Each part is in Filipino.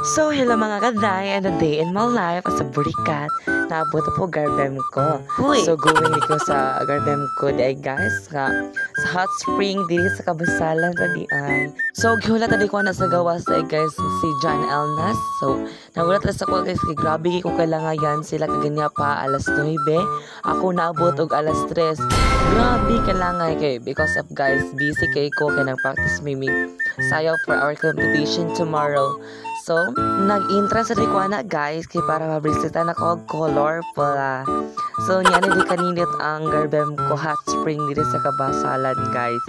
So, hello mga kaday, and a day in my life as a burikat, naabot po gardem ko. So, going ko sa gardem ko di ay guys, sa hot spring, dili sa kabasalan pa di ay. So, gihula tadi ko na sa gawas ay guys, si John Elnas. So, nagulat na sa ko guys, kay grabe kung kailangan sila kaganya pa alas 9. Ako naabot og alas 3. Grabe kailangan kay because of guys, busy kay ko kay nag-practice mimi sayaw for our competition tomorrow. So, nag-interest rin ko na guys kay para mabrisita na ko color pala. So, niya na di kaninit ang garbem ko hot spring dito sa kabasalan guys.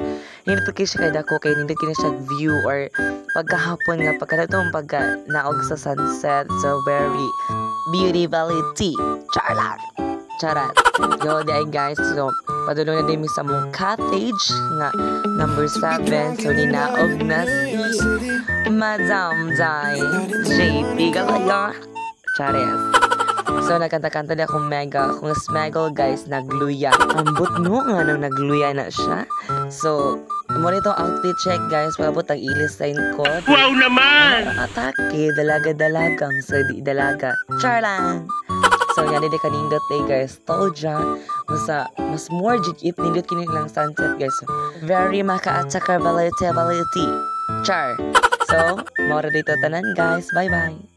Hindi pa kayo siya kay dako kay hindi kina siya view or pagkahapon nga pagkatong pagka naog sa sunset. So, very beautifulity. Charat. Yo, di ay guys. So, padulong na din mi sa mong cottage nga number 7. So, ninaog na si Madam Dai JP Galaya. Chares. So, nagkanta-kanta di akong mega. Kung smaggle guys, nagluya. Ambot no nga nang nagluya na siya. So, mo nito outfit check guys. Pagabot ang ilis-line ko. Wow naman! Atake, dalaga-dalagang sa di dalaga. Char lang! So, yan din kanindot guys. Tolja. Mas more jigit nindot kini lang sunset guys. Very maka-attackability. Char. So, more dito tanan guys. Bye-bye.